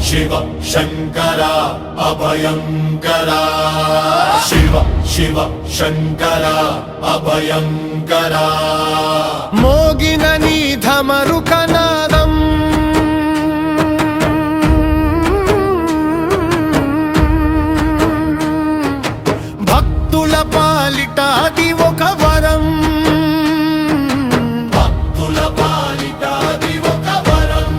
शिव शंकर अभयंकर शिव शिव शंकर अभयंकर मोगिन नी धमरुकनादं भक्तुल पालिट अदि ओक वरं भक्तुल पालिट अदि ओक वरं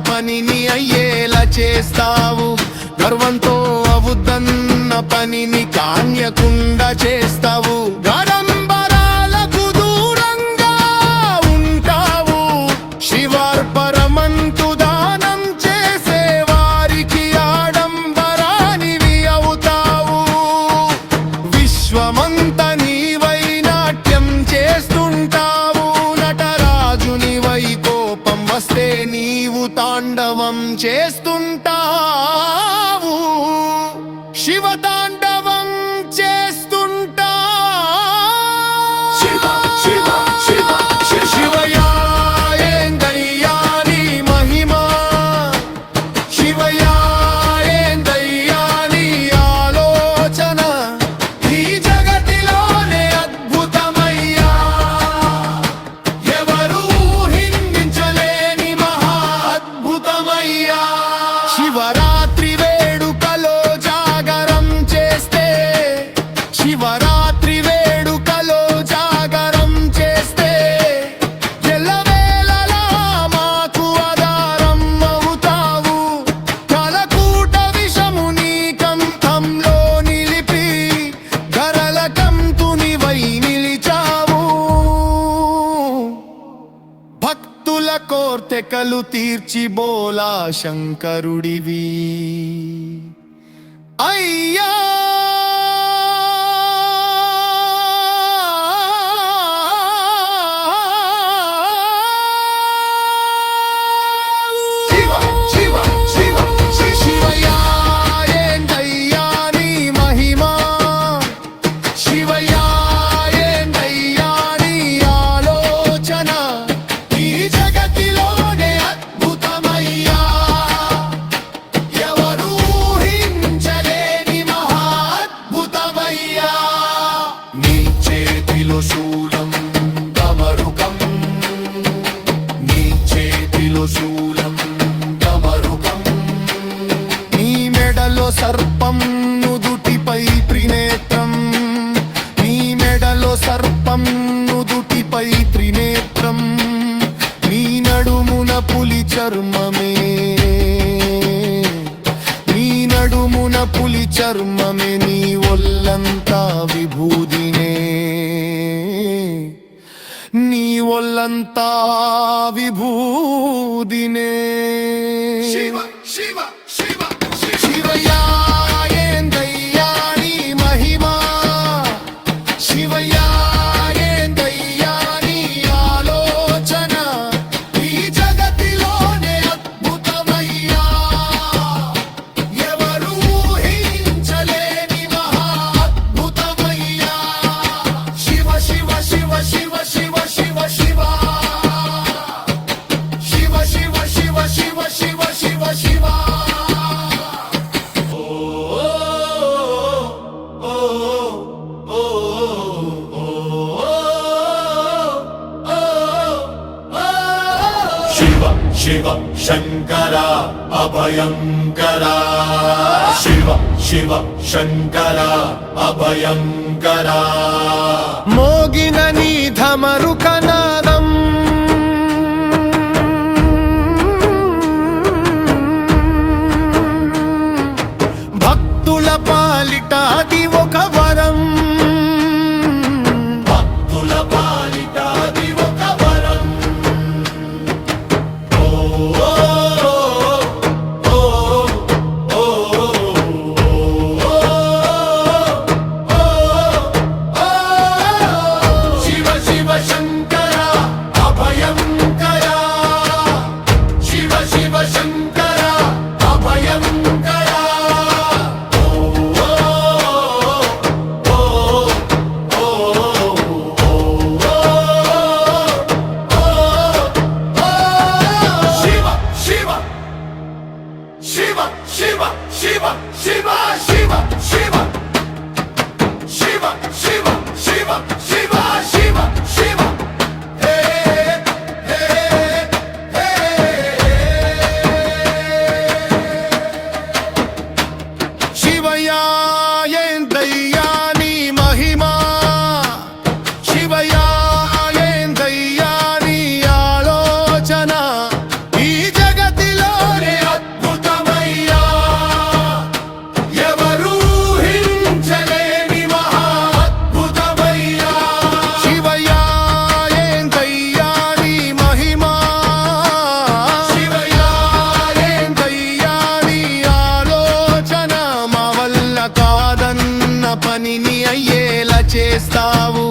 పనిని అయ్యేలా చేస్తావు గర్వంతో అవుద్దన్న పనిని కాన్యకుండా చేస్తావు గడంబరాలకు దూరంగా ఉంటావు శివార్పరమంతు దానం చేసే వారికి ఆడంబరానివి అవుతావు విశ్వమంత నీవై నాట్యం చేస్తుంటావు నటరాజునివై కోపం వస్తే నీవు తాండవం చేస్తుంటావు శివ తాండవం చేస్తుంటావు शिव शिव शिव శివయా ఏందయ్యా నీ మహిమ శివయా ఏందయ్యా నీ ఆలోచన ఈ జగతిలోనే అద్భుతమయ్యా ఎవరు ఊహించలేని మహా అద్భుతమయ్యా శివరాత్రి వేడుకలో జాగరం చేస్తే శివరాత్రి వేడుకలో జాగరం చేస్తే ఎల్లవేళలా మాకు ఆధారం అవుతావు కలకూట విషము నీ కంఠంలో నిలిపి గరల కంతునివై నిలిచావు భక్తుల కోర్తెకలు తీర్చి బోలా శంకరుడివి అయ్యా शिव शिव शिव శివయా ఏందయ్యా నీ మహిమ శివయా ఏందయ్యా నీ ఆలోచన ఈ జగతిలోనే అద్భుతమయ్యా ఎవరు ఊహించలేని మహా అద్భుతమయ్యా నీ చేతిలో శూలం డమరుకం నీ చేతిలో శూలం డమరుకం నీ మెడలో సర్పం నుదుటిపై త్రినేత్రం నీ మెడలో సర్పం నుదుటిపై త్రినేత్రం నీ నడుమున పులి చర్మమే నీ నడుమున పులి చర్మమే నీ ఒళ్ళంతా విభూదినే నీ ఒళ్ళంతా విభూదినే शिव शिव शिव శివయా ఏందయ్యా నీ మహిమ శివయా ఏందయ్యా నీ ఆలోచన శివ శంకర అభయంకర శివ శివ శంకర అభయంకర మోగిన నీ ధమరుకనాదం భక్తుల పాలిట అది ఒక వరం భక్తుల పాలిట అది ఒక వరం ఓ ఓ ఓ ఓ శివ శివ శంకర అభయంకర శివ శివ శంకర అభయంకర శివ శివ శివ శివ శివ శివ శివ శివ శివ శివ శివ శివ శివ శివ హే హే హే శివయ్యా ఏందయ్యా నీ మహిమా శివయ్యా ఏందయ్యా నీ ఆలోచన ఈ జగతిలోనే అద్భుతమయ్యా ఎవరూ హించలేని మహా అద్భుతమయ్యా శివయ్యా ఏందయ్యా నీ మహిమా శివయ్యా ఏందయ్యా నీ ఆలోచన మా వల్ల కాదన్న పనిని అయ్యేలా చేస్తావు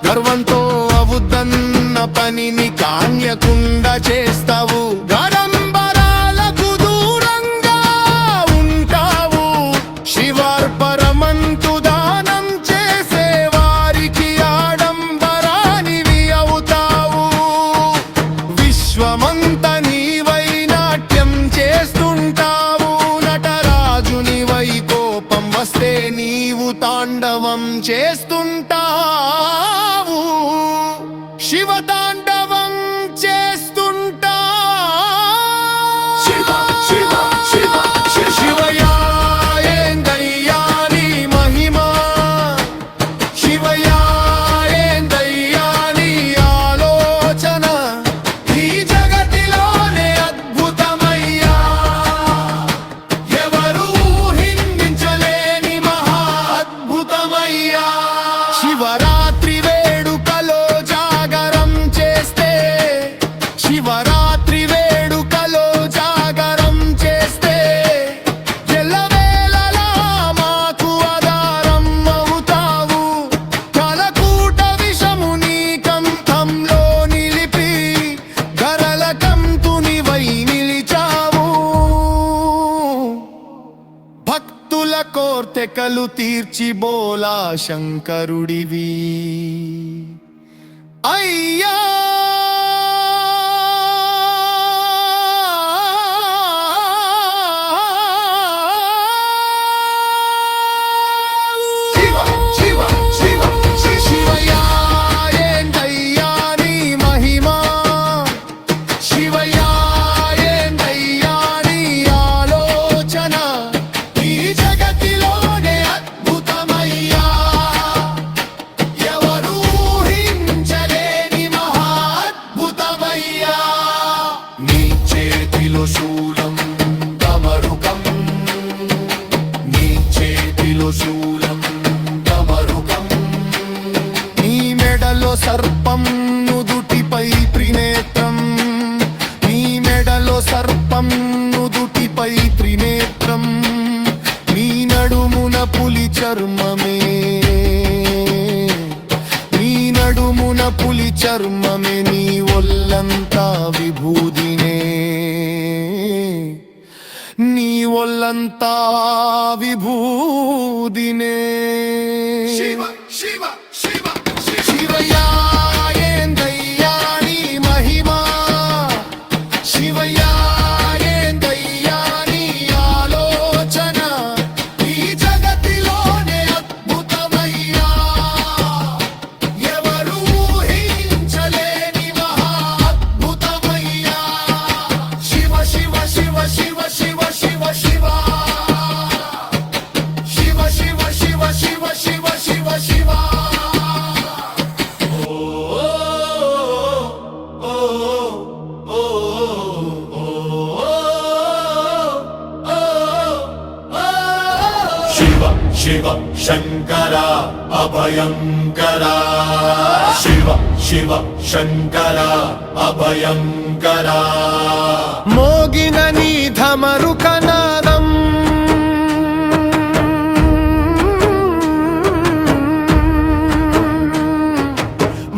గర్వంతో అవుద్దన్న పనిని కాన్యకుండా చేస్తావు గరంబరాలకు దూరంగా ఉంటావు శివార్పరమంతు దానం చేసే వారికి ఆడంబరానివి అవుతావు విశ్వమంత నీవై నాట్యం చేస్తుంటావు నటరాజునివై కోపం వస్తే నీవు తాండవం చేస్తుంటావు శివ తాండవం చేస్తుంటావు శివ శివ శివ శివ శివయ్యా ఏందయ్యా నీ మహిమా శివయ్యా ఏందయ్యా నీ ఆలోచన ఈ జగతిలోనే అద్భుతమయ్యా ఎవరూ ఊహించలేని మహా అద్భుతమయ్యా శివరాత్రి వేడుకలో జాగరం చేస్తే శివరాత్రి వేడుకలో జాగరం చేస్తే ఎల్లవేళలా మాకు ఆధారం అవుతావు కలకూట విషము నీ కంఠంలో నిలిపి గరల కంతునివై నిలిచావు భక్తుల కోర్తెకలు తీర్చి బోలా శంకరుడివి అయ్యా శివ శివ శివ శివ శివయ్యా ఏందయ్యా నీ మహిమా శివయ్యా ఏందయ్యా నీ ఆలోచన ఈ జగతిలోనే అద్భుతమయ్యా ఎవరూ ఊహించలేని మహా అద్భుతమయ్యా నీ చేతిలో శూలం డమరుకం నీ చేతిలో శూలం డమరుకం నీ మెడలో సర్పం నుదుటిపై త్రినేత్రం నీ మెడలో సర్పం నుదుటిపై త్రినేత్రం నీ నడుమున పులి చర్మమే నీ నడుమున పులి చర్మమే నీ ఒళ్ళంతా విభూదినే నీ ఒళ్ళంతా విభూదినే శివ శివ శివ శివ శివయ్యా ఏందయ్యా నీ మహిమా శివయ్యా ఏందయ్యా నీ ఆలోచన ఈ జగతిలోనే అద్భుతమయ్యా ఎవరూ ఊహించలేని మహా అద్భుతమయ్యా శివ శివ శంకర అభయంకర శివ శివ శంకర అభయంకర మోగిన నీ ధమరుకనాదం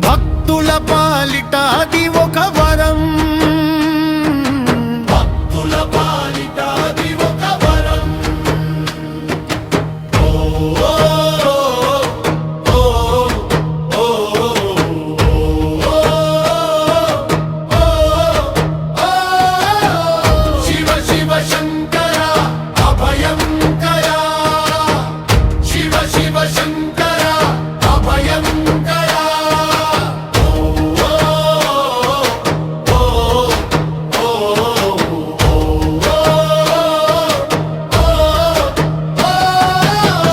భక్తుల పాలిట అది ఒక వరం భక్తుల పాలిట అది ఒక వరం శివ శివ శంకర అభయంకర శివ శివ శంకర అభయంకర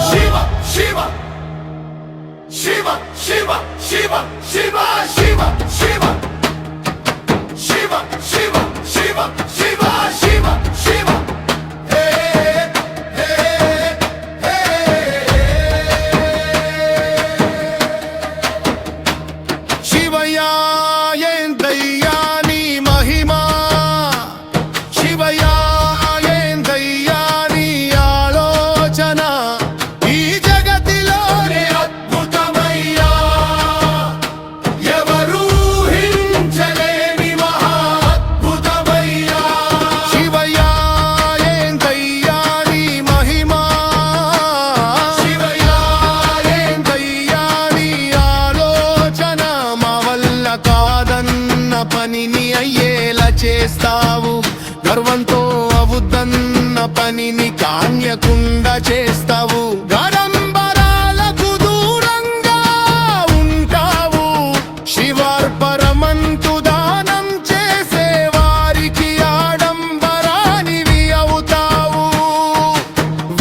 శివ శివ శివ శివ శివ శివ శివ శివ శివ శివ శివ శివ శివ శివ హే హే హే శివయ్యా ఏందయ్యా నీ మహిమా శివయ్యా ఏందయ్యా నీ ఆలోచన ఈ జగతిలోనే అద్భుతమయ్యా ఎవరూ హించలేని మహా అద్భుతమయ్యా శివయ్యా ఏందయ్యా నీ మహిమా శివయ్యా ఏందయ్యా నీ ఆలోచన మా వల్ల కాదన్న పనిని అయ్యేలా చేస్తావు గర్వంతో అవుద్దన్న పనిని కాన్యకుండా చేస్తావు గడంబరాలకు దూరంగా ఉంటావు శివార్పరమంతు దానం చేసే వారికి ఆడంబరానివి అవుతావు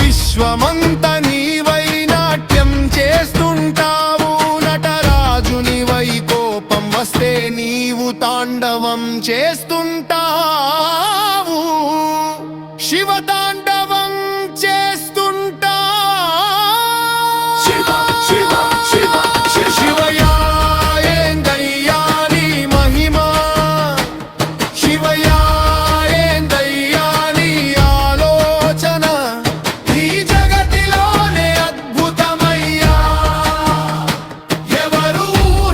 విశ్వమంత నీవై నాట్యం చేస్తుంటావు నటరాజునివై కోపం వస్తే నీవు తాండవం చేస్తుంటావు శివ తాండవం చేస్తుంటావు శివ శివ శివ శివ శివయ్యా ఏందయ్యా నీ మహిమా శివయ్యా ఏందయ్యా నీ ఆలోచన ఈ జగతిలోనే అద్భుతమయ్యా ఎవరూ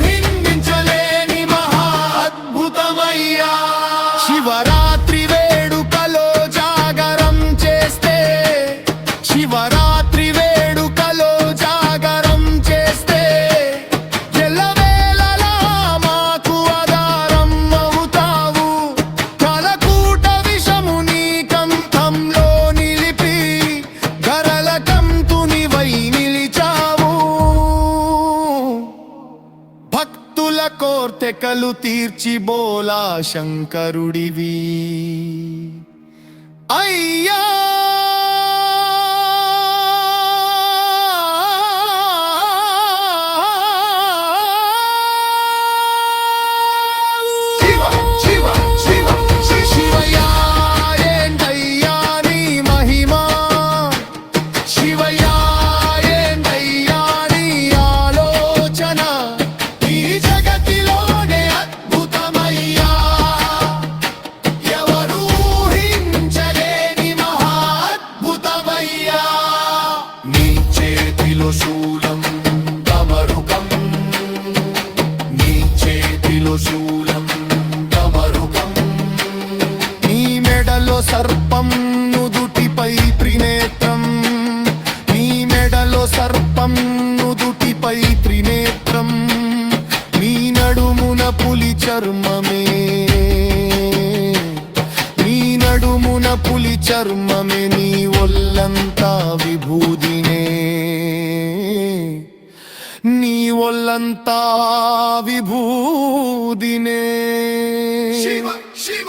హింసించలేని మహా అద్భుతమయ్యా శివరాత్రి వేడుకలో జాగరం చేస్తే శివరాత్రి వేడుకలో జాగరం చేస్తే ఎల్లవేళలా మాకు ఆధారం అవుతావు కలకూట విషము నీ కంఠంలో నిలిపి గరల కంతునివై నిలిచావు భక్తుల కోర్తెకలు తీర్చి బోలా శంకరుడివి అయ్యా శివ శివ శివ శివయ్యా ఏందయ్యా నీ మహిమా శివయ్యా ఏందయ్యా నీ ఆలోచన ఈ జగతిలోనే అద్భుతమయ్యా ఎవరూ హించలేని మహా అద్భుతమయ్యా నీ చేతిలో శూలం డమరుకం నీ చేతిలో శూలం డమరుకం నీ మెడలో సర్పం నుదుటిపై త్రినేత్రం నీ మెడలో సర్పం నుదుటిపై త్రినేత్రం నీ నడుమున పులి చర్మమే నీ నడుమున పులి చర్మమే నీ ఒళ్ళంతా విభూదినే నీ ఒళ్ళంతా విభూదినే శివ శివ